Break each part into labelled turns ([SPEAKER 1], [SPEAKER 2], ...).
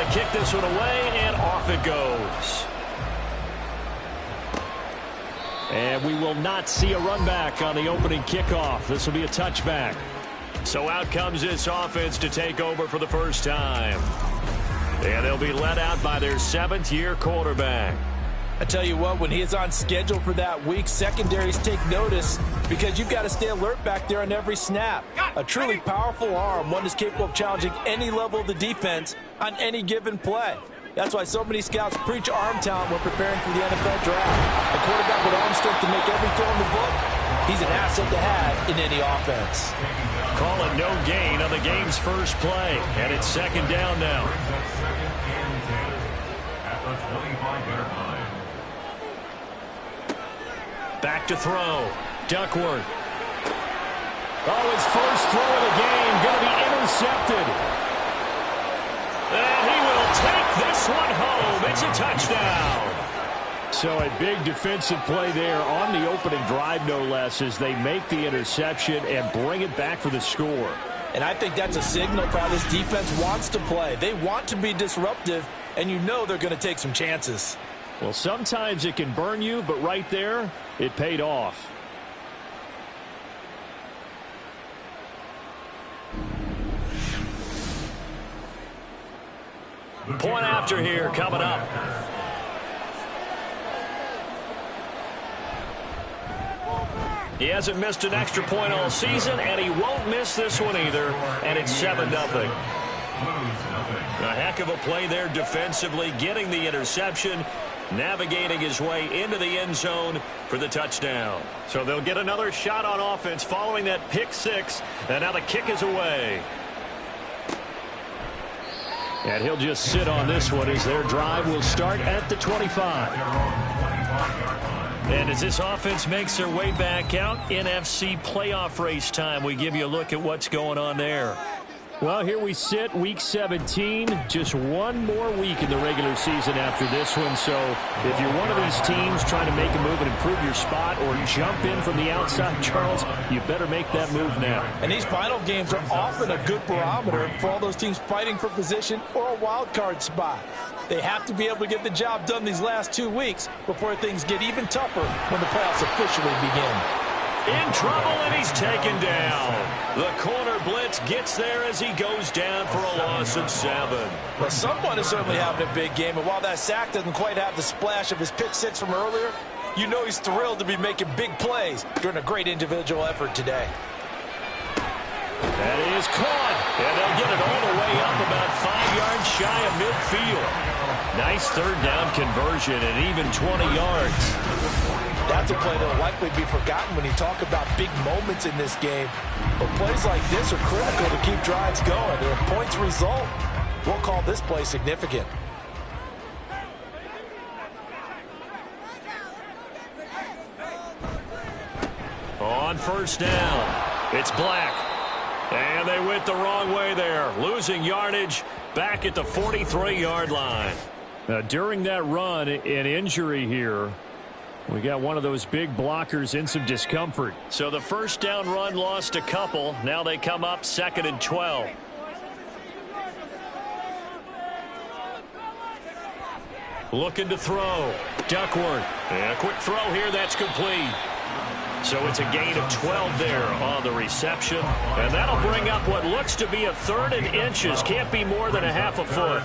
[SPEAKER 1] to kick this one away, and off it goes. And we will not see a run back on the opening kickoff. This will be a touchback. So out comes this offense to take over for the first time. And they'll be led out by their 7th-year quarterback.
[SPEAKER 2] I tell you what, when he is on schedule for that week, secondaries take notice because you've got to stay alert back there on every snap. A truly powerful arm, one is capable of challenging any level of the defense on any given play. That's why so many scouts preach arm talent when preparing for the NFL draft. A quarterback with arm strength to make every throw in the book, he's an asset to have in any offense.
[SPEAKER 1] Call it no gain on the game's first play, and it's 2nd down now. Back to throw. Duckworth. Oh, his first throw of the game going to be intercepted. And he will take this one home. It's a touchdown. So a big defensive play there on the opening drive, no less, as they make the interception and bring it back for the score.
[SPEAKER 2] And I think that's a signal for how this defense wants to play. They want to be disruptive, and you know they're going to take some chances.
[SPEAKER 1] Well, sometimes it can burn you, but right there, it paid off. Point after here coming up. He hasn't missed an extra point all season, and he won't miss this one either, and it's 7-0. A heck of a play there defensively, getting the interception, navigating his way into the end zone for the touchdown. So they'll get another shot on offense following that pick 6, and now the kick is away. And he'll just sit on this one as their drive will start at the 25. And as this offense makes their way back out, NFC playoff race time, we give you a look at what's going on there. Well, here we sit, Week 17, just one more week in the regular season after this one. So if you're one of these teams trying to make a move and improve your spot or jump in from the outside, Charles, you better make that move now.
[SPEAKER 2] And these final games are often a good barometer for all those teams fighting for position or a wild card spot. They have to be able to get the job done these last 2 weeks before things get even tougher when the playoffs officially begin.
[SPEAKER 1] In trouble, and he's taken down. The corner blitz gets there as he goes down for a loss of 7.
[SPEAKER 2] Well, someone is certainly having a big game, and while that sack doesn't quite have the splash of his pick 6 from earlier, you know he's thrilled to be making big plays during a great individual effort today.
[SPEAKER 1] That is caught, and they'll get it all the way up about 5 yards shy of midfield. Nice 3rd down conversion and even 20 yards.
[SPEAKER 2] That's a play that will likely be forgotten when you talk about big moments in this game. But plays like this are critical to keep drives going. And if points result, we'll call this play significant.
[SPEAKER 1] On 1st down, it's Black. And they went the wrong way there, losing yardage back at the 43-yard line. Now, during that run, an injury here. We got one of those big blockers in some discomfort. So the 1st down run lost a couple. Now they come up 2nd and 12. Looking to throw. Duckworth. And a quick throw here. That's complete. So it's a gain of 12 there on the reception. And that'll bring up what looks to be a 3rd and inches. Can't be more than a half a foot.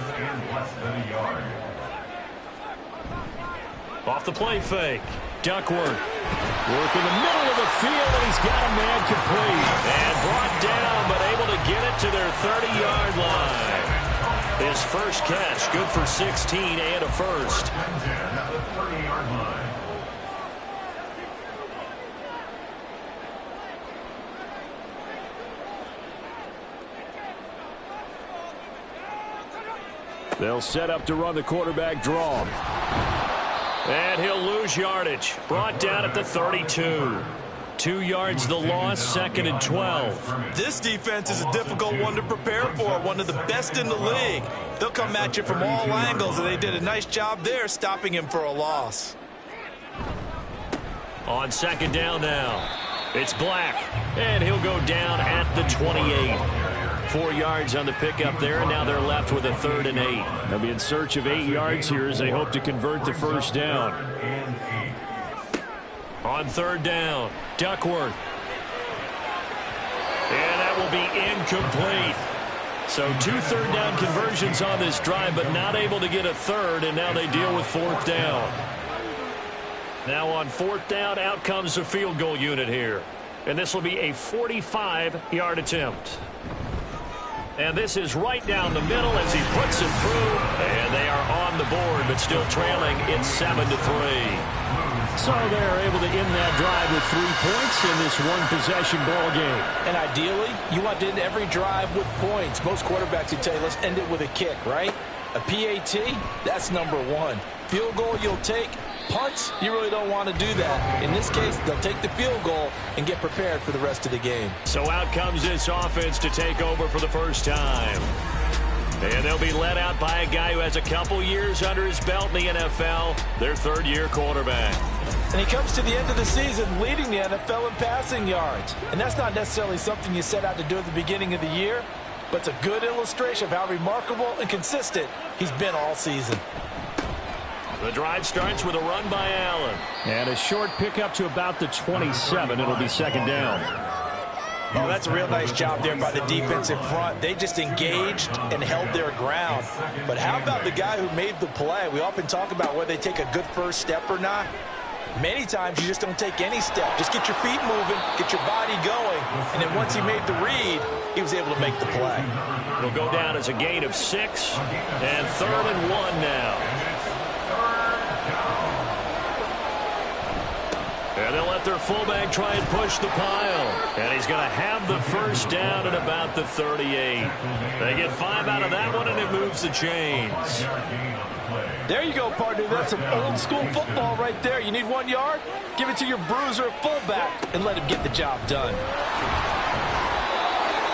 [SPEAKER 1] Off the play fake. Duckworth. Work in the middle of the field, and he's got a man complete. And brought down, but able to get it to their 30-yard line. His first catch, good for 16 and a first. They'll set up to run the quarterback draw. And he'll lose yardage. Brought down at the 32. 2 yards the loss, 2nd and 12.
[SPEAKER 2] This defense is a difficult one to prepare for, one of the best in the league. They'll come at you from all angles, and they did a nice job there stopping him for a loss.
[SPEAKER 1] On 2nd down now, it's Black, and he'll go down at the 28. 4 yards on the pickup there, and now they're left with a 3rd and 8. They'll be in search of 8 yards here as they hope to convert the first down. On 3rd down, Duckworth. And that will be incomplete. So 2 third-down conversions on this drive, but not able to get a 3rd, and now they deal with 4th down. Now on 4th down, out comes the field goal unit here. And this will be a 45-yard attempt. And this is right down the middle as he puts it through. And they are on the board, but still trailing. It's 7-3. So they're able to end that drive with 3 points in this one-possession ball game.
[SPEAKER 2] And ideally, you want to end every drive with points. Most quarterbacks would tell you, let's end it with a kick, right? A PAT, that's number 1. Field goal you'll take. Punts, you really don't want to do that. In this case, they'll take the field goal and get prepared for the rest of the game.
[SPEAKER 1] So out comes this offense to take over for the first time. And they'll be led out by a guy who has a couple years under his belt in the NFL, their 3rd-year quarterback.
[SPEAKER 2] And he comes to the end of the season leading the NFL in passing yards. And that's not necessarily something you set out to do at the beginning of the year, but it's a good illustration of how remarkable and consistent he's been all season.
[SPEAKER 1] The drive starts with a run by Allen.
[SPEAKER 3] And a short pickup to about the 27. It'll be 2nd down.
[SPEAKER 2] Oh, that's a real nice job there by the defense in front. They just engaged and held their ground. But how about the guy who made the play? We often talk about whether they take a good first step or not. Many times you just don't take any step. Just get your feet moving, get your body going, and then once he made the read, he was able to make the play.
[SPEAKER 1] It'll go down as a gain of 6, and 3rd and 1 now. And they'll let their fullback try and push the pile. And he's going to have the first down at about the 38. They get 5 out of that one, and it moves the chains.
[SPEAKER 2] There you go, partner. That's some old-school football right there. You need 1 yard? Give it to your bruiser at fullback and let him get the job done.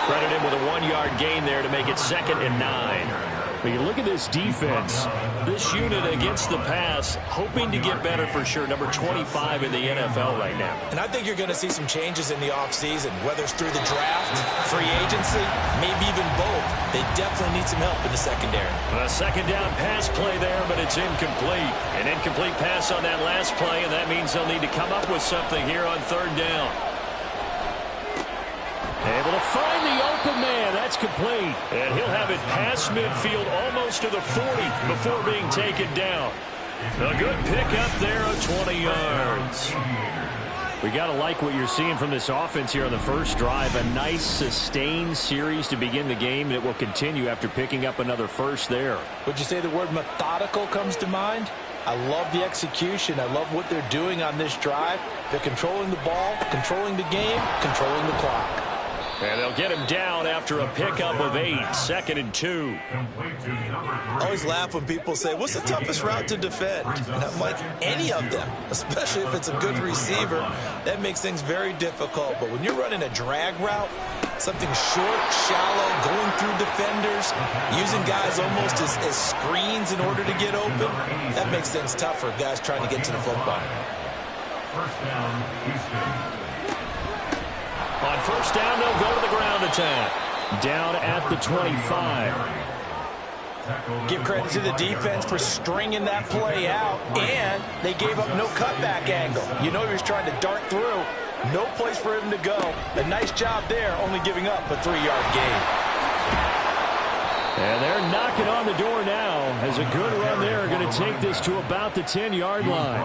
[SPEAKER 1] Credit him with a 1-yard gain there to make it 2nd and 9.
[SPEAKER 3] But you look at this defense.
[SPEAKER 1] This unit against the pass, hoping to get better for sure. Number 25 in the NFL right now.
[SPEAKER 2] And I think you're going to see some changes in the offseason, whether it's through the draft, free agency, maybe even both. They definitely need some help in the secondary.
[SPEAKER 1] A 2nd down pass play there, but it's incomplete. An incomplete pass on that last play, and that means they'll need to come up with something here on 3rd down.
[SPEAKER 3] Able to find the open man. That's complete.
[SPEAKER 1] And he'll have it past midfield almost to the 40 before being taken down. A good pickup there of 20 yards.
[SPEAKER 3] We got to like what you're seeing from this offense here on the first drive. A nice sustained series to begin the game, and it will continue after picking up another first there.
[SPEAKER 2] Would you say the word methodical comes to mind? I love the execution. I love what they're doing on this drive. They're controlling the ball, controlling the game, controlling the clock.
[SPEAKER 1] And they'll get him down after a pickup of 8, 2nd and 2.
[SPEAKER 2] I always laugh when people say, what's the toughest route to defend? And I'm like, any of them, especially if it's a good receiver. That makes things very difficult. But when you're running a drag route, something short, shallow, going through defenders, using guys almost as screens in order to get open, that makes things tough for guys trying to get to the football.
[SPEAKER 4] First down, Houston.
[SPEAKER 1] On first down, they'll go to the ground attack.
[SPEAKER 3] Down at the 25.
[SPEAKER 2] Give credit to the defense for stringing that play out, and they gave up no cutback angle. You know he was trying to dart through. No place for him to go. A nice job there, only giving up a 3-yard gain.
[SPEAKER 3] And they're knocking on the door now as a good run there. Going to take this to about the 10-yard line.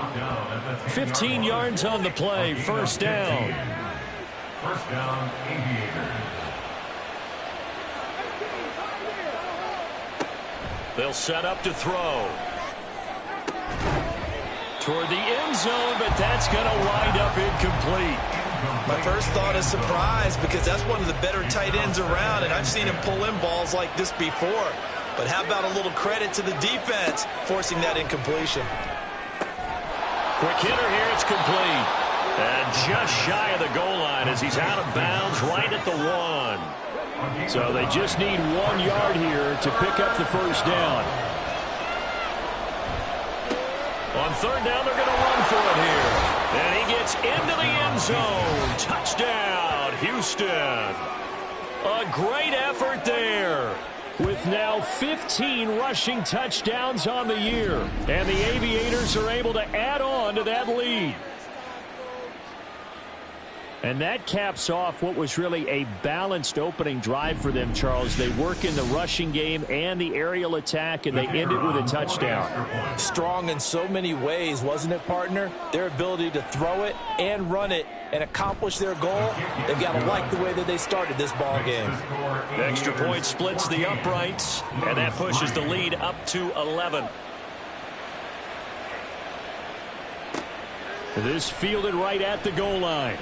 [SPEAKER 1] 15 yards on the play, first down.
[SPEAKER 4] First down, Aviators.
[SPEAKER 1] They'll set up to throw. Toward the end zone, but that's going to wind up incomplete.
[SPEAKER 2] My first thought is surprise because that's one of the better tight ends around, and I've seen him pull in balls like this before. But how about a little credit to the defense forcing that incompletion?
[SPEAKER 1] Quick hitter here, it's complete. And just shy of the goal line as he's out of bounds right at the 1.
[SPEAKER 3] So they just need 1 yard here to pick up the first down.
[SPEAKER 1] On third down, they're going to run for it here. And he gets into the end zone. Touchdown, Houston. A great effort there. with now 15 rushing touchdowns on the year. And the Aviators are able to add on to that lead. And that caps off what was really a balanced opening drive for them, Charles. They work in the rushing game and the aerial attack, and they end it with a touchdown.
[SPEAKER 2] Strong in so many ways, wasn't it, partner? Their ability to throw it and run it and accomplish their goal, they've got to like the way that they started this ball game.
[SPEAKER 1] The extra point splits the uprights, and that pushes the lead up to 11. This fielded right at the goal line.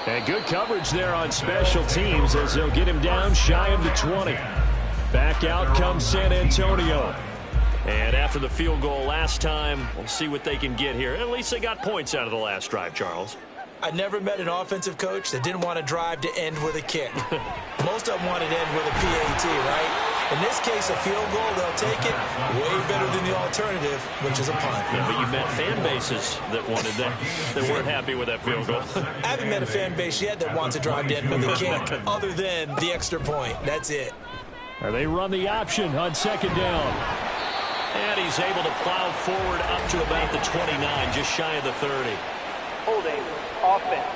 [SPEAKER 1] And good coverage there on special teams as they'll get him down shy of the 20. Back out comes San Antonio. And after the field goal last time, we'll see what they can get here. At least they got points out of the last drive, Charles.
[SPEAKER 2] I never met an offensive coach that didn't want to drive to end with a kick. Most of them wanted to end with a PAT, right? In this case, a field goal, they'll take it. Way better than the alternative, which is a punt.
[SPEAKER 1] Yeah, but you met fan bases that wanted that, that weren't happy with that field goal.
[SPEAKER 2] I haven't met a fan base yet that wants to drive to end with a kick, other than the extra point. That's it.
[SPEAKER 1] They run the option on second down. And he's able to plow forward up to about the 29, just shy of the 30.
[SPEAKER 5] Holding offense.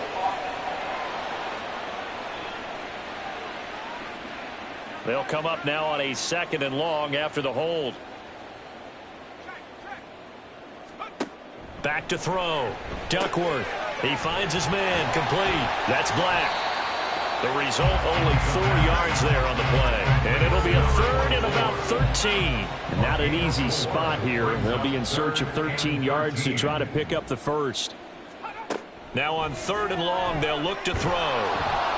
[SPEAKER 1] They'll come up now on a 2nd and long after the hold. Back to throw. Duckworth. He finds his man. Complete. That's Black. The result, only 4 yards there on the play. And it'll be a 3rd and about 13. Not an easy spot here. They'll be in search of 13 yards to try to pick up the first. Now on 3rd and long, they'll look to throw.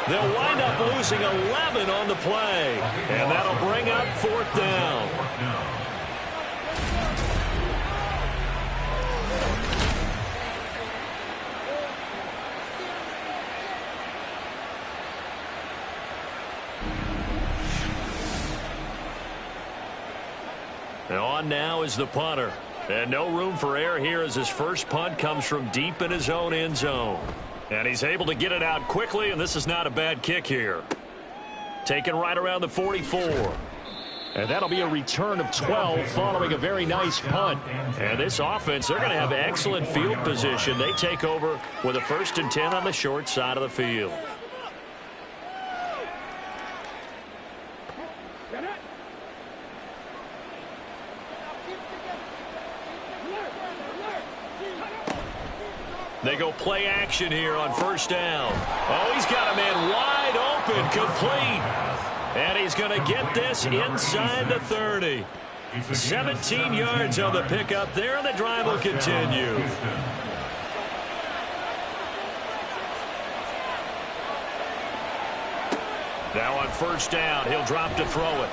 [SPEAKER 1] They'll wind up losing 11 on the play. And that'll bring up 4th down. And on now is the punter. And no room for error here as his first punt comes from deep in his own end zone. And he's able to get it out quickly, and this is not a bad kick here. Taken right around the 44. And that'll be a return of 12 following a very nice punt. And this offense, they're going to have excellent field position. They take over with a 1st and 10 on the short side of the field. They go play action here on 1st down. Oh, he's got a man wide open, complete. And he's going to get this inside the 30. 17 yards on the pickup there, and the drive will continue. Now on 1st down, he'll drop to throw it.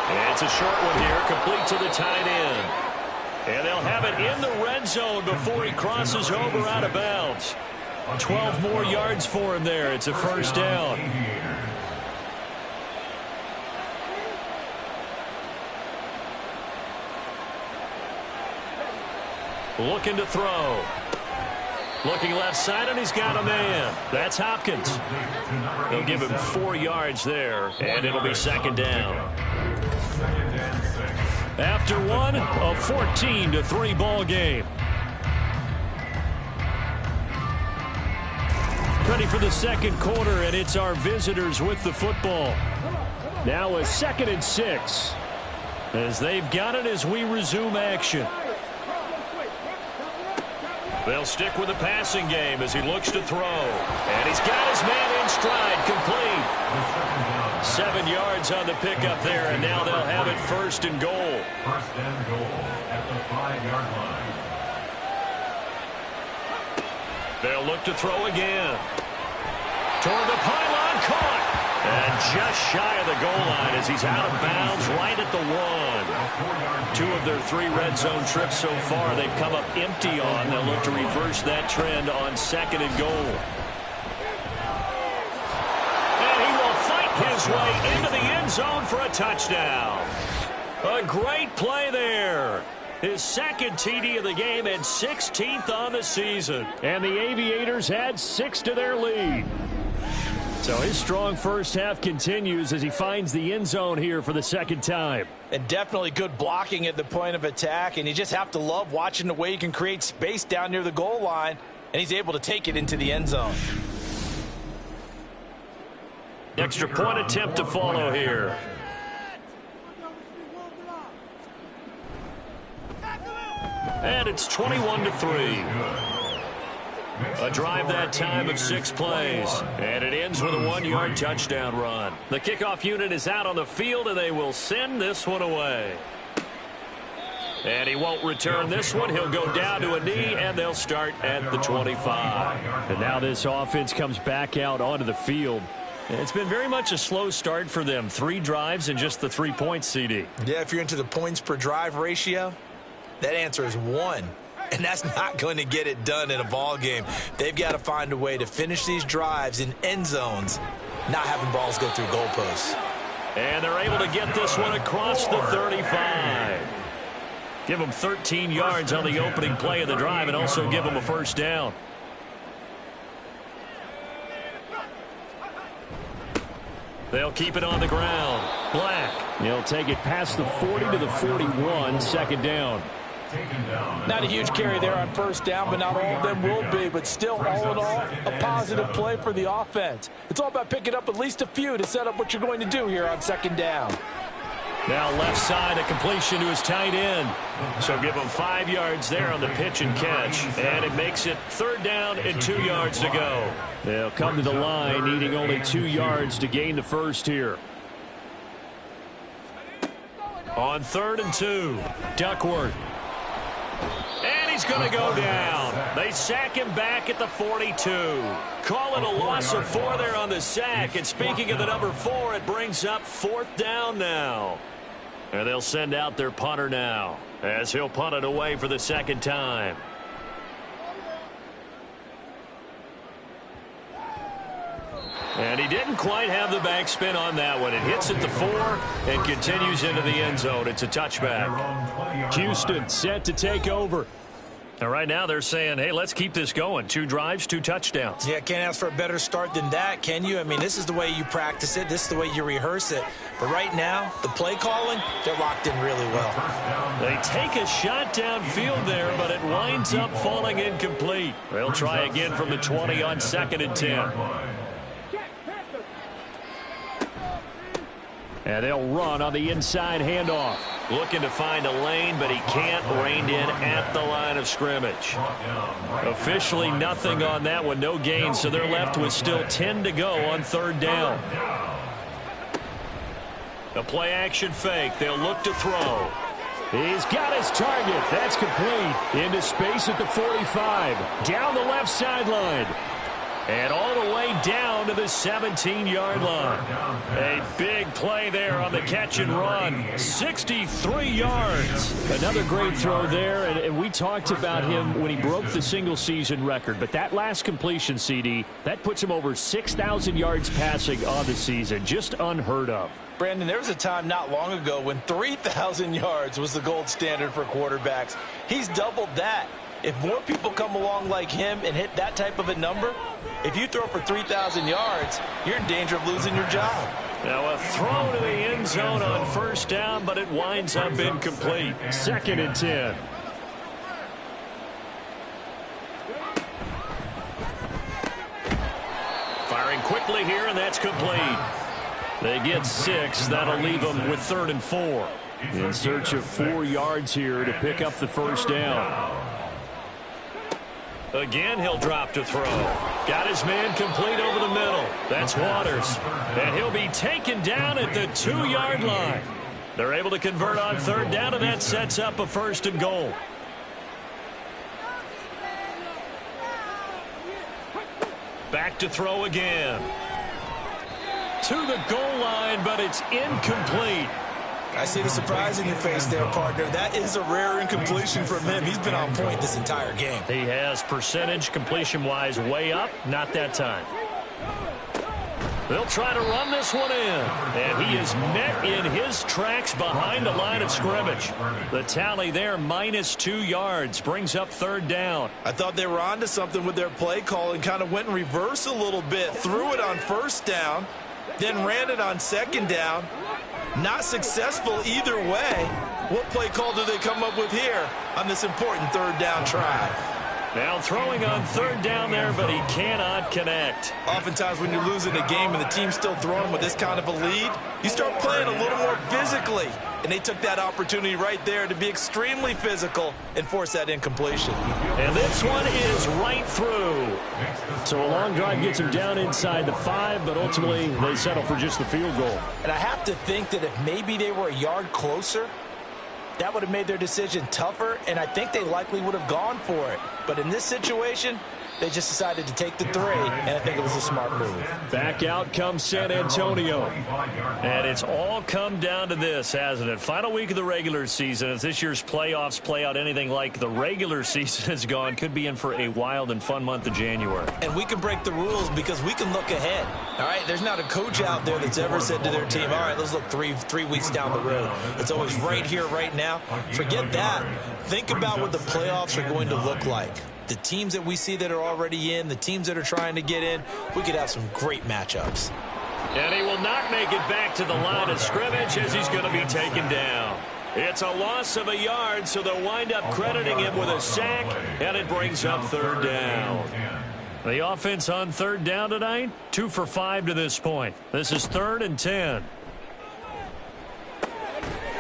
[SPEAKER 1] And it's a short one here, complete to the tight end. And they'll have it in the red zone before he crosses over out of bounds. 12 more yards for him there. It's a 1st down. Looking to throw. Looking left side, and he's got a man. That's Hopkins. They'll give him 4 yards there, and it'll be 2nd down. After one, a 14-3 ball game. Ready for the 2nd quarter, and it's our visitors with the football. Now a 2nd and 6. As they've got it as we resume action. They'll stick with the passing game as he looks to throw. And he's got his man in stride, complete. 7 yards on the pickup there, and now they'll have it 1st and goal.
[SPEAKER 4] 1st and goal at the 5-yard line.
[SPEAKER 1] They'll look to throw again. Toward the pylon, caught. And just shy of the goal line as he's out of bounds right at the 1. 2 of their 3 red zone trips so far they've come up empty on. They'll look to reverse that trend on 2nd and goal. And he will fight his way into the end zone for a touchdown. A great play there. His 2nd TD of the game and 16th on the season. And the Aviators add 6 to their lead. So his strong first half continues as he finds the end zone here for the second time.
[SPEAKER 2] And definitely good blocking at the point of attack, and you just have to love watching the way he can create space down near the goal line, and he's able to take it into the end zone.
[SPEAKER 1] Extra point attempt to follow here. And it's 21-3. A drive that time of 6 plays. And it ends with a 1-yard touchdown run. The kickoff unit is out on the field, and they will send this one away. And he won't return this one. He'll go down to a knee, and they'll start at the 25. And now this offense comes back out onto the field. It's been very much a slow start for them. 3 drives and just the 3 points, CD.
[SPEAKER 2] Yeah, if you're into the points per drive ratio, that answer is 1. And that's not going to get it done in a ball game. They've got to find a way to finish these drives in end zones, not having balls go through goalposts.
[SPEAKER 1] And they're able to get this one across the 35. Give them 13 yards on the opening play of the drive and also give them a first down. They'll keep it on the ground. Black. He'll take it past the 40 to the 41, second down.
[SPEAKER 2] Not a huge carry there on first down, but not all of them will be. But still, all in all, a positive play for the offense. It's all about picking up at least a few to set up what you're going to do here on second down.
[SPEAKER 1] Now left side, a completion to his tight end. So give him 5 yards there on the pitch and catch. And it makes it 3rd down and 2 yards to go. They'll come to the line, needing only 2 yards to gain the first here. On 3rd and 2, Duckworth. And he's going to go down. They sack him back at the 42. Call it a loss of 4 there on the sack. And speaking of the number 4, it brings up 4th down now. And they'll send out their punter now as he'll punt it away for the second time. And he didn't quite have the backspin on that one. It hits at the 4 and continues into the end zone. It's a touchback. Houston set to take over. And right now they're saying, hey, let's keep this going. 2 drives, 2 touchdowns.
[SPEAKER 2] Yeah, can't ask for a better start than that, can you? I mean, this is the way you practice it. This is the way you rehearse it. But right now, the play calling, they're locked in really well.
[SPEAKER 1] They take a shot downfield there, but it winds up falling incomplete. They'll try again from the 20 on 2nd and 10. And they'll run on the inside handoff. Looking to find a lane, but he can't. Reined in at the line of scrimmage. Officially nothing on that one. No gain, so they're left with still 10 to go on 3rd down. A play action fake. They'll look to throw. He's got his target. That's complete. Into space at the 45. Down the left sideline. And all the way down to the 17-yard line. A big play there on the catch and run. 63 yards. Another great throw there, and we talked about him when he broke the single-season record. But that last completion, CD, that puts him over 6,000 yards passing on the season. Just unheard of.
[SPEAKER 2] Brandon, there was a time not long ago when 3,000 yards was the gold standard for quarterbacks. He's doubled that. If more people come along like him and hit that type of a number, if you throw for 3,000 yards, you're in danger of losing your job.
[SPEAKER 1] Now a throw to the end zone on 1st down, but it winds up incomplete. 2nd and 10. Firing quickly here, and that's complete. They get 6. That'll leave them with 3rd and 4. In search of 4 yards here to pick up the first down. Again, he'll drop to throw. Got his man complete over the middle. That's Waters. And he'll be taken down at the 2-yard line. They're able to convert on 3rd down, and that sets up a 1st and goal. Back to throw again. To the goal line, but it's incomplete.
[SPEAKER 2] I see the surprise in your face there, partner. That is a rare incompletion from him. He's been on point this entire game.
[SPEAKER 1] He has percentage completion-wise way up. Not that time. They'll try to run this one in. And he is met in his tracks behind the line of scrimmage. The tally there, -2 yards, brings up 3rd down.
[SPEAKER 2] I thought they were onto something with their play call and kind of went in reverse a little bit. Threw it on 1st down, then ran it on 2nd down. Not successful either way. What play call do they come up with here on this important 3rd down try?
[SPEAKER 1] Now throwing on 3rd down there, but he cannot connect.
[SPEAKER 2] Oftentimes when you're losing a game and the team's still throwing with this kind of a lead, you start playing a little more physically. And they took that opportunity right there to be extremely physical and force that incompletion.
[SPEAKER 1] And this one is right through.
[SPEAKER 3] So a long drive gets them down inside the 5, but ultimately they settle for just the field goal.
[SPEAKER 2] And I have to think that if maybe they were a yard closer, that would have made their decision tougher, and I think they likely would have gone for it. But in this situation, they just decided to take the 3, and I think it was a smart move.
[SPEAKER 3] Back out comes San Antonio.
[SPEAKER 1] And it's all come down to this, hasn't it? Final week of the regular season. As this year's playoffs play out anything like the regular season has gone, could be in for a wild and fun month of January.
[SPEAKER 2] And we can break the rules because we can look ahead. All right, there's not a coach out there that's ever said to their team, all right, let's look three weeks down the road. It's always right here, right now. Forget that. Think about what the playoffs are going to look like. The teams that we see that are already in, the teams that are trying to get in, we could have some great matchups.
[SPEAKER 1] And he will not make it back to the line of scrimmage as he's going to be taken down. It's a loss of a yard, so they'll wind up crediting him with a sack, and it brings up 3rd down. The offense on 3rd down tonight, 2 for 5 to this point. This is 3rd and 10.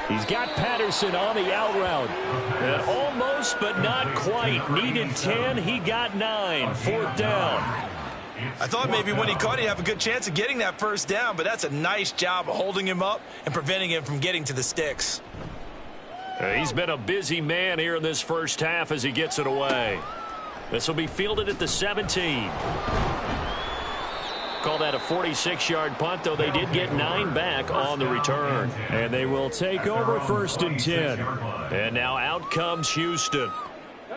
[SPEAKER 3] He's got Patterson on the out route.
[SPEAKER 1] And almost, but not quite. Needed 10. He got 9. 4th down.
[SPEAKER 2] I thought maybe when he caught it, he'd have a good chance of getting that 1st down, but that's a nice job of holding him up and preventing him from getting to the sticks.
[SPEAKER 1] He's been a busy man here in this first half as he gets it away. This will be fielded at the 17. Call that a 46-yard punt, though they did get 9 back on the return.
[SPEAKER 3] And they will take over 1st and 10.
[SPEAKER 1] And now out comes Houston.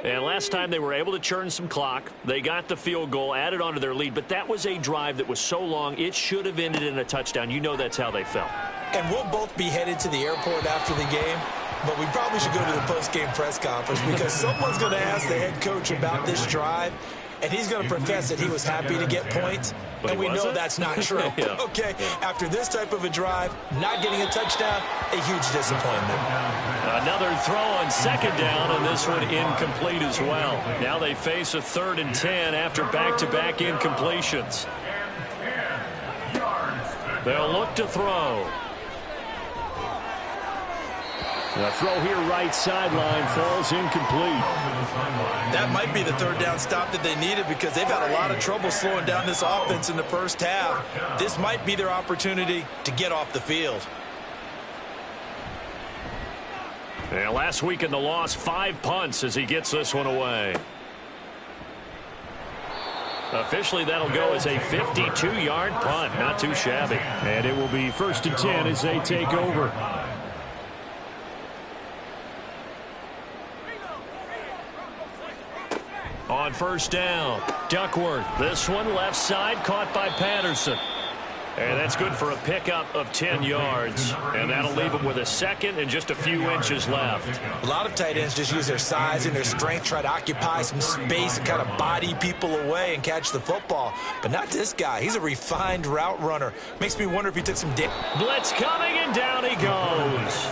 [SPEAKER 1] And last time they were able to churn some clock. They got the field goal, added onto their lead. But that was a drive that was so long, it should have ended in a touchdown. You know that's how they felt.
[SPEAKER 2] And we'll both be headed to the airport after the game. But we probably should go to the post-game press conference because someone's going to ask the head coach about this drive. And he's going to profess that he was happy to get points.
[SPEAKER 1] But
[SPEAKER 2] and we know that's not true.
[SPEAKER 1] Yeah.
[SPEAKER 2] Okay, after this type of a drive, not getting a touchdown, a huge disappointment.
[SPEAKER 1] Another throw on 2nd down, and this one incomplete as well. Now they face a 3rd and 10 after back-to-back incompletions. They'll look to throw.
[SPEAKER 3] The throw here right sideline falls incomplete.
[SPEAKER 2] That might be the 3rd down stop that they needed because they've had a lot of trouble slowing down this offense in the first half. This might be their opportunity to get off the field.
[SPEAKER 1] And last week in the loss, 5 punts as he gets this one away. Officially, that'll go as a 52-yard punt. Not too shabby.
[SPEAKER 3] And it will be 1st and 10 as they take over.
[SPEAKER 1] On 1st down, Duckworth. This one left side caught by Patterson. And that's good for a pickup of 10 yards. And that'll leave him with a 2nd and just a few inches left.
[SPEAKER 2] A lot of tight ends just use their size and their strength, try to occupy some space and kind of body people away and catch the football. But not this guy. He's a refined route runner. Makes me wonder if he took some damage.
[SPEAKER 1] Blitz coming, and down he goes.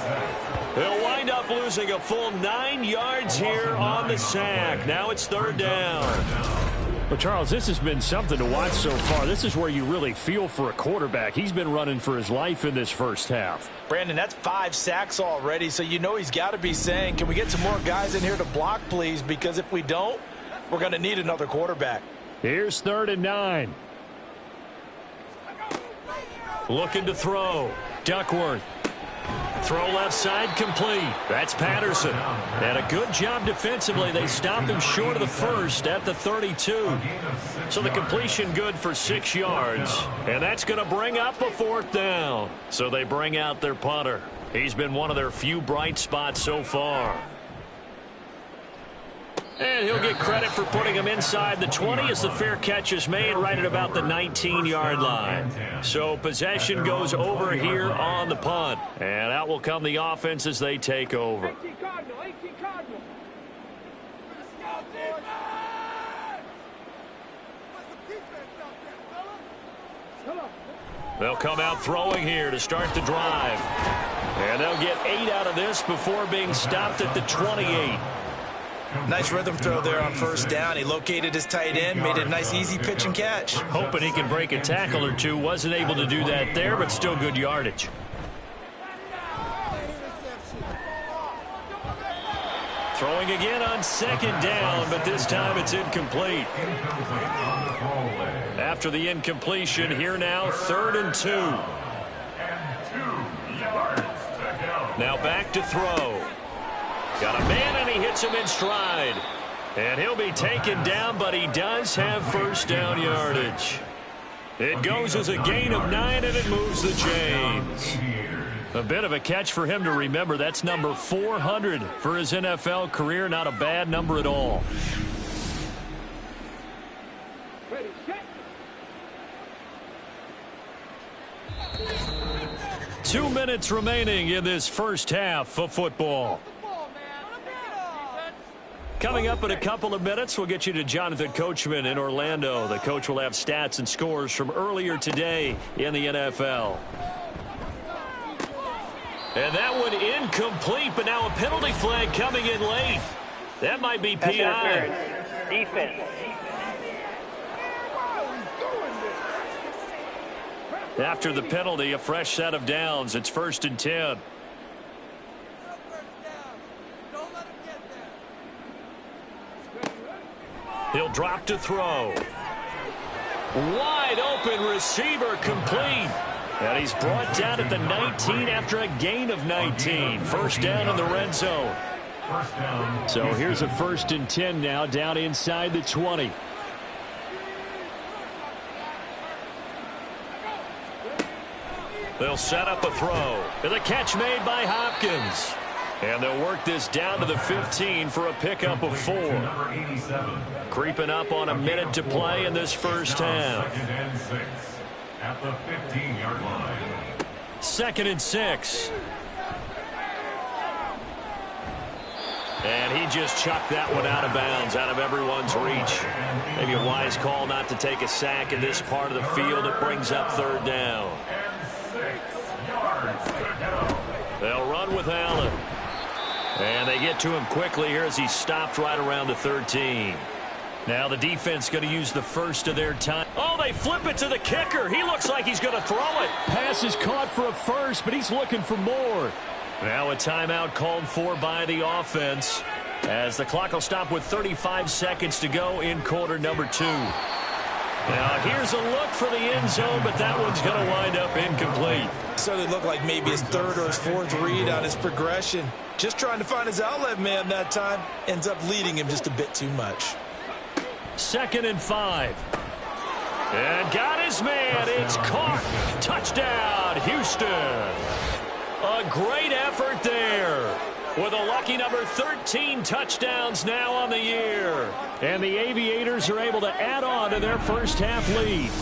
[SPEAKER 1] They'll wind up losing a full 9 yards here on the sack. Now it's 3rd down.
[SPEAKER 3] Well, Charles, this has been something to watch so far. This is where you really feel for a quarterback. He's been running for his life in this first half.
[SPEAKER 2] Brandon, that's 5 sacks already, so you know he's got to be saying, can we get some more guys in here to block, please? Because if we don't, we're going to need another quarterback.
[SPEAKER 3] Here's 3rd and 9.
[SPEAKER 1] Looking to throw. Duckworth. Throw left side complete. That's Patterson. And a good job defensively. They stopped him short of the 1st at the 32. So the completion good for 6 yards. And that's going to bring up a 4th down. So they bring out their punter. He's been one of their few bright spots so far. And he'll get credit for putting him inside the 20 as the fair catch is made right at about the 19-yard line. So possession goes over here on the punt. And out will come the offense as they take over. They'll come out throwing here to start the drive. And they'll get 8 out of this before being stopped at the 28.
[SPEAKER 2] Nice rhythm throw there on first down. He located his tight end, made it a nice easy pitch and catch.
[SPEAKER 1] Hoping he can break a tackle or two. Wasn't able to do that there, but still good yardage. Throwing again on second down, but this time it's incomplete. After the incompletion, here now, 3rd and 2. Now back to throw. Got a man, and he hits him in stride. And he'll be taken down, but he does have first down yardage. It goes as a gain of 9, and it moves the chains. A bit of a catch for him to remember. That's number 400 for his NFL career. Not a bad number at all.
[SPEAKER 5] Ready, set.
[SPEAKER 1] 2 minutes remaining in this first half of football. Coming up in a couple of minutes, we'll get you to Jonathan Coachman in Orlando. The coach will have stats and scores from earlier today in the NFL. And that one incomplete, but now a penalty flag coming in late. That might be PI.
[SPEAKER 5] Defense.
[SPEAKER 1] After the penalty, a fresh set of downs. It's 1st and 10. He'll drop to throw. Wide open receiver complete. And he's brought down at the 19 after a gain of 19. First down in the red zone.
[SPEAKER 3] So here's a 1st and 10 now, down inside the 20.
[SPEAKER 1] They'll set up a throw. And the catch made by Hopkins. And they'll work this down to the 15 for a pickup of 4. Creeping up on a minute to play in this first half.
[SPEAKER 4] At the 15-yard line.
[SPEAKER 1] 2nd and 6. And he just chucked that one out of bounds, out of everyone's reach. Maybe a wise call not to take a sack in this part of the field. It brings up 3rd down.
[SPEAKER 4] And 6 yards to go.
[SPEAKER 1] They'll run with Allen. And they get to him quickly here as he stopped right around the 13. Now the defense going to use the first of their time. Oh, they flip it to the kicker. He looks like he's going to throw it.
[SPEAKER 3] Pass is caught for a first, but he's looking for more.
[SPEAKER 1] Now a timeout called for by the offense as the clock will stop with 35 seconds to go in quarter number 2. Now here's a look for the end zone, but that one's going to wind up incomplete.
[SPEAKER 2] Certainly looked like maybe his 3rd or his 4th read on his progression. Just trying to find his outlet man that time. Ends up leading him just a bit too much.
[SPEAKER 1] 2nd and 5. And got his man. It's caught. Touchdown, Houston. A great effort there. With a lucky number 13 touchdowns now on the year.
[SPEAKER 3] And the Aviators are able to add on to their first half lead.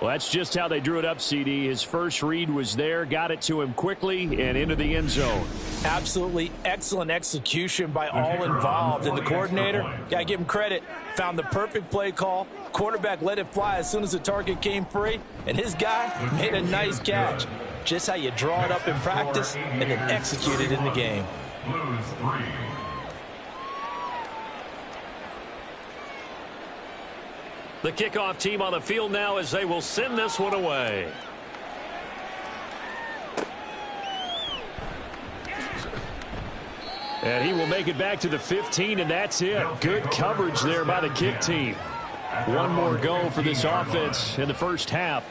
[SPEAKER 3] Well, that's just how they drew it up, CD. His first read was there, got it to him quickly, and into the end zone.
[SPEAKER 2] Absolutely excellent execution by all involved. And the coordinator, got to give him credit, found the perfect play call. Quarterback let it fly as soon as the target came free, and his guy made a nice catch. Just how you draw it up in practice and then execute it in the game.
[SPEAKER 4] Blues 3.
[SPEAKER 1] The kickoff team on the field now as they will send this one away.
[SPEAKER 3] And he will make it back to the 15, and that's it. Good coverage there by the kick team. One more go for this offense in the first half.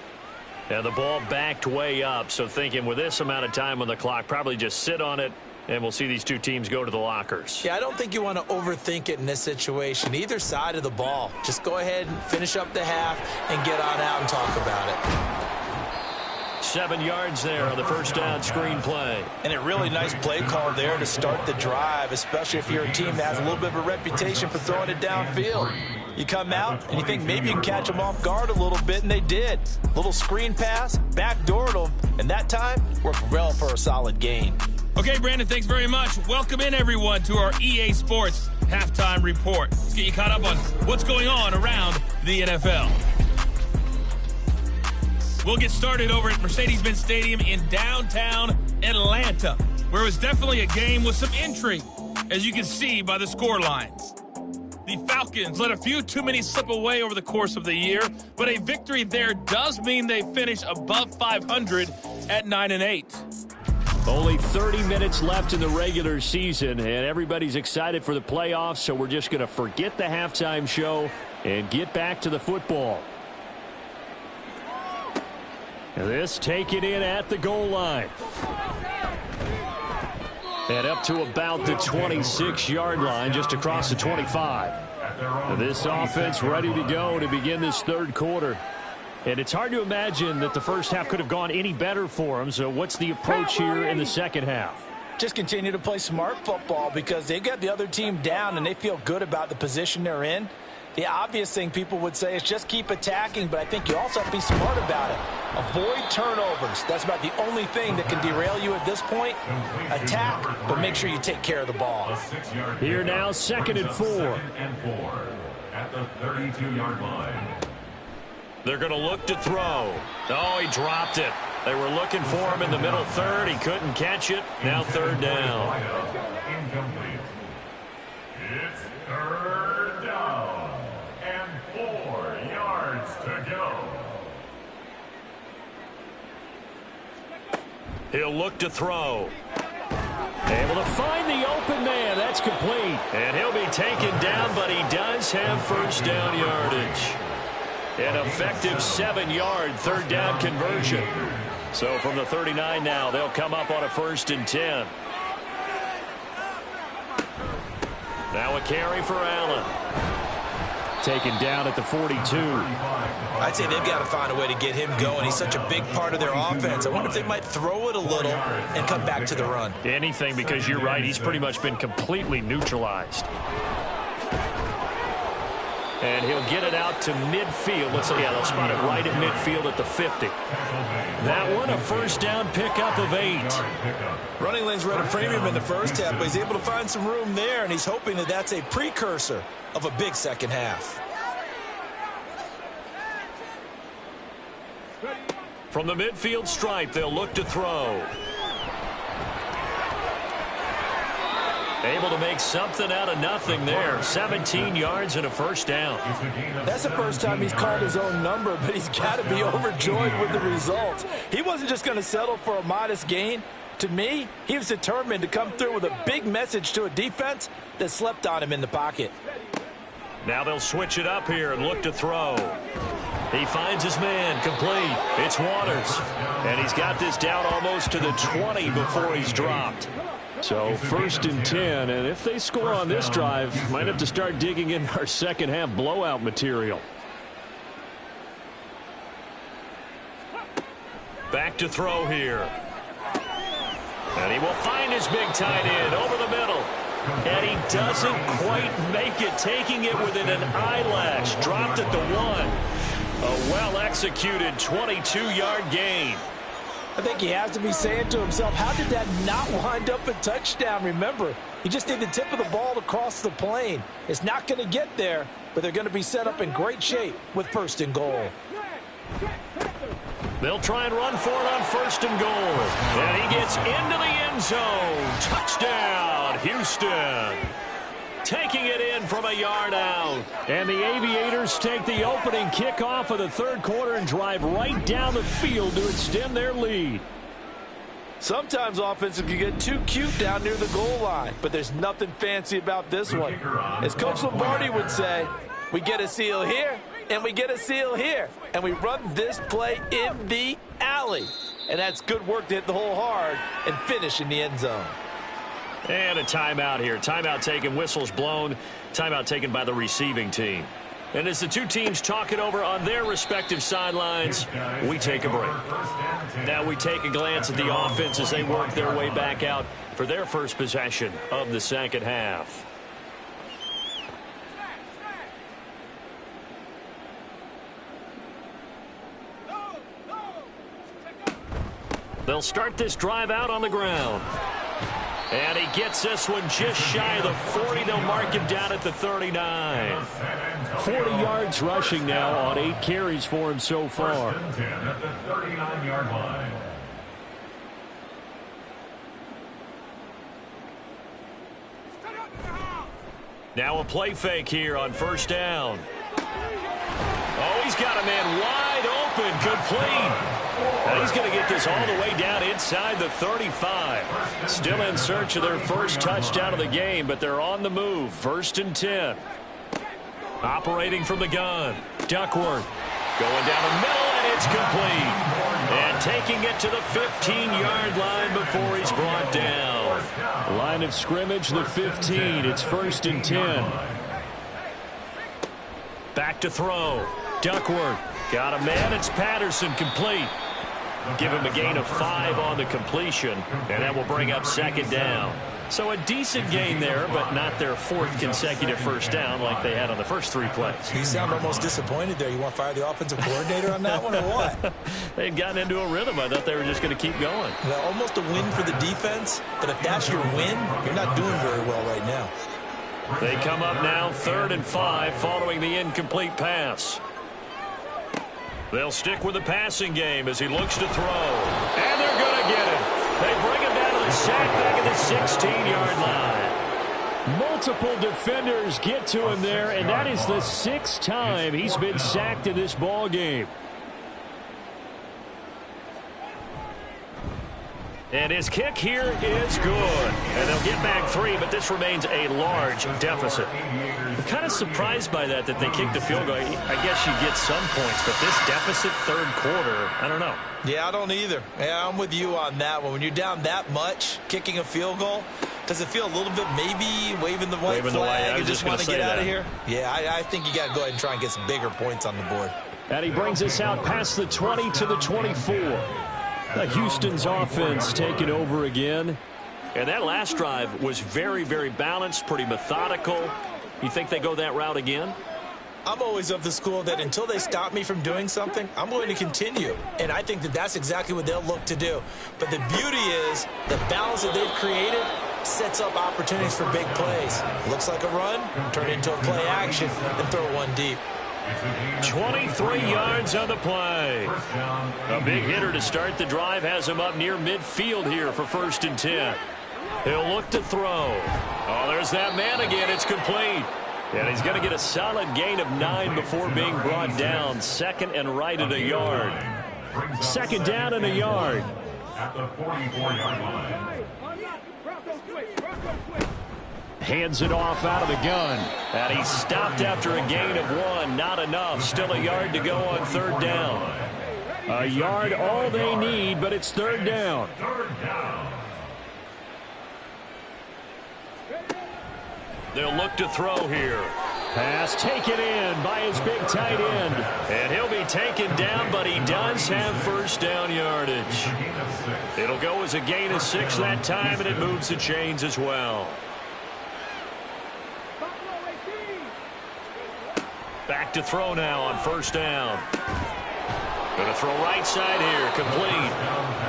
[SPEAKER 1] And the ball backed way up, so thinking with this amount of time on the clock, probably just sit on it, and we'll see these two teams go to the lockers.
[SPEAKER 2] Yeah, I don't think you want to overthink it in this situation. Either side of the ball. Just go ahead and finish up the half and get on out and talk about it.
[SPEAKER 1] 7 yards there on the first down screen play.
[SPEAKER 2] And a really nice play call there to start the drive, especially if you're a team that has a little bit of a reputation for throwing it downfield. You come out and you think maybe you can catch them off guard a little bit, and they did. Little screen pass, backdoored them, and that time worked well for a solid gain.
[SPEAKER 6] Okay, Brandon, thanks very much. Welcome in, everyone, to our EA Sports Halftime Report. Let's get you caught up on what's going on around the NFL. We'll get started over at Mercedes-Benz Stadium in downtown Atlanta, where it was definitely a game with some intrigue, as you can see by the scoreline. The Falcons let a few too many slip away over the course of the year, but a victory there does mean they finish above 500 at 9-8.
[SPEAKER 3] Only 30 minutes left in the regular season, and everybody's excited for the playoffs, so we're just going to forget the halftime show and get back to the football. This taken in at the goal line. And up to about the 26-yard line, just across the 25. This offense ready to go to begin this third quarter. And it's hard to imagine that the first half could have gone any better for them. So what's the approach here in the second half?
[SPEAKER 2] Just continue to play smart football because they got the other team down and they feel good about the position they're in. The obvious thing people would say is just keep attacking, but I think you also have to be smart about it. Avoid turnovers. That's about the only thing that can derail you at this point. Attack, but make sure you take care of the ball.
[SPEAKER 3] Here now, 2nd and 4.
[SPEAKER 4] At the 32-yard line.
[SPEAKER 1] They're going to look to throw. Oh, he dropped it. They were looking for him in the middle third. He couldn't catch it. Now 3rd down.
[SPEAKER 4] Incomplete. It's 3rd down and 4 yards to go.
[SPEAKER 1] He'll look to throw. Able to find the open man. That's complete. And he'll be taken down, but he does have first down yardage. An effective 7-yard 3rd down conversion. So from the 39 now, they'll come up on a 1st and 10. Now a carry for Allen.
[SPEAKER 3] Taken down at the 42.
[SPEAKER 2] I'd say they've got to find a way to get him going. He's such a big part of their offense. I wonder if they might throw it a little and come back to the run.
[SPEAKER 1] Anything, because you're right. He's pretty much been completely neutralized. And he'll get it out to midfield. Let's see, they'll spot it right at midfield at the 50. That one, a 1st down pickup of 8.
[SPEAKER 2] Running lanes were at a premium in the first half, but he's able to find some room there, and he's hoping that that's a precursor of a big second half.
[SPEAKER 1] From the midfield stripe, they'll look to throw. Able to make something out of nothing there. 17 yards and a 1st down.
[SPEAKER 2] That's the first time he's called his own number, but he's got to be overjoyed with the results. He wasn't just going to settle for a modest gain. To me, he was determined to come through with a big message to a defense that slept on him in the pocket.
[SPEAKER 1] Now they'll switch it up here and look to throw. He finds his man, complete. It's Waters. And he's got this down almost to the 20 before he's dropped.
[SPEAKER 3] So 1st and 10, and if they score on this drive, might have to start digging in our second half blowout material.
[SPEAKER 1] Back to throw here. And he will find his big tight end over the middle. And he doesn't quite make it, taking it within an eyelash. Dropped at the 1. A well-executed 22-yard gain.
[SPEAKER 2] I think he has to be saying to himself, how did that not wind up a touchdown? Remember, he just need the tip of the ball to cross the plane. It's not going to get there, but they're going to be set up in great shape with 1st and goal.
[SPEAKER 1] They'll try and run for it on 1st and goal. And he gets into the end zone. Touchdown, Houston. Taking it in from a yard out.
[SPEAKER 3] And the Aviators take the opening kickoff of the 3rd quarter and drive right down the field to extend their lead.
[SPEAKER 2] Sometimes offenses can get too cute down near the goal line, but there's nothing fancy about this one. As Coach Lombardi would say, we get a seal here, and we get a seal here, and we run this play in the alley. And that's good work to hit the hole hard and finish in the end zone.
[SPEAKER 1] And a timeout here. Timeout taken, whistles blown. Timeout taken by the receiving team. And as the two teams talk it over on their respective sidelines, we take a break. Now we take a glance at the offense as they work their way back out for their first possession of the second half. They'll start this drive out on the ground. And he gets this one just shy of the 40. They'll mark him down at the 39.
[SPEAKER 3] 40 yards rushing now on 8 carries for him so far.
[SPEAKER 4] First and 10 at the 39-yard line.
[SPEAKER 1] Now a play fake here on first down. Oh, he's got a man wide open, complete. And he's going to get this all the way down inside the 35. Still in search of their first touchdown of the game, but they're on the move. First and 10. Operating from the gun. Duckworth going down the middle, and it's complete. And taking it to the 15-yard line before he's brought down.
[SPEAKER 3] Line of scrimmage, the 15. It's first and 10.
[SPEAKER 1] Back to throw. Duckworth got a man. It's Patterson, complete. Give him a gain of 5 on the completion, and that will bring up second down. So a decent gain there, but not their 4th consecutive first down like they had on the first 3 plays.
[SPEAKER 2] You sound almost disappointed there. You want to fire the offensive coordinator on that one or what?
[SPEAKER 1] They'd gotten into a rhythm. I thought they were just going to keep going.
[SPEAKER 2] Well, almost a win for the defense, but if that's your win, you're not doing very well right now.
[SPEAKER 1] They come up now 3rd and 5 following the incomplete pass. They'll stick with the passing game as he looks to throw. And they're going to get it. They bring him down to the sack back at the 16-yard line.
[SPEAKER 3] Multiple defenders get to him there, and that is the 6th time he's been sacked in this ball game.
[SPEAKER 1] And his kick here is good. And they'll get back 3, but this remains a large deficit. I'm kind of surprised by that they kicked the field goal. I guess you get some points, but this deficit 3rd quarter, I don't know.
[SPEAKER 2] Yeah, I don't either. Yeah, I'm with you on that one. When you're down that much, kicking a field goal, does it feel a little bit maybe waving the white flag and just want to get out of here? Yeah, I think you got to go ahead and try and get some bigger points on the board.
[SPEAKER 3] And he brings us out past the 20 to the 24. Houston's offense taking over again.
[SPEAKER 1] And that last drive was very, very balanced, pretty methodical. You think they go that route again?
[SPEAKER 2] I'm always of the school that until they stop me from doing something, I'm going to continue. And I think that that's exactly what they'll look to do. But the beauty is the balance that they've created sets up opportunities for big plays. Looks like a run, turn it into a play action, and throw one deep.
[SPEAKER 1] 23 yards on the play. A big hitter to start the drive has him up near midfield here for first and 10. He'll look to throw. Oh, there's that man again. It's complete. And he's going to get a solid gain of 9 before being brought down. 2nd and right at a yard.
[SPEAKER 3] 2nd down and a yard.
[SPEAKER 4] At the 44-yard line.
[SPEAKER 3] Hands it off out of the gun.
[SPEAKER 1] And he's stopped after a gain of 1. Not enough. Still a yard to go on 3rd down.
[SPEAKER 3] A yard all they need, but it's 3rd down.
[SPEAKER 4] 3rd down.
[SPEAKER 1] They'll look to throw here.
[SPEAKER 3] Pass taken in by his big tight end.
[SPEAKER 1] And he'll be taken down, but he does have first down yardage. It'll go as a gain of 6 that time, and it moves the chains as well. Back to throw now on first down. Going to throw right side here, complete.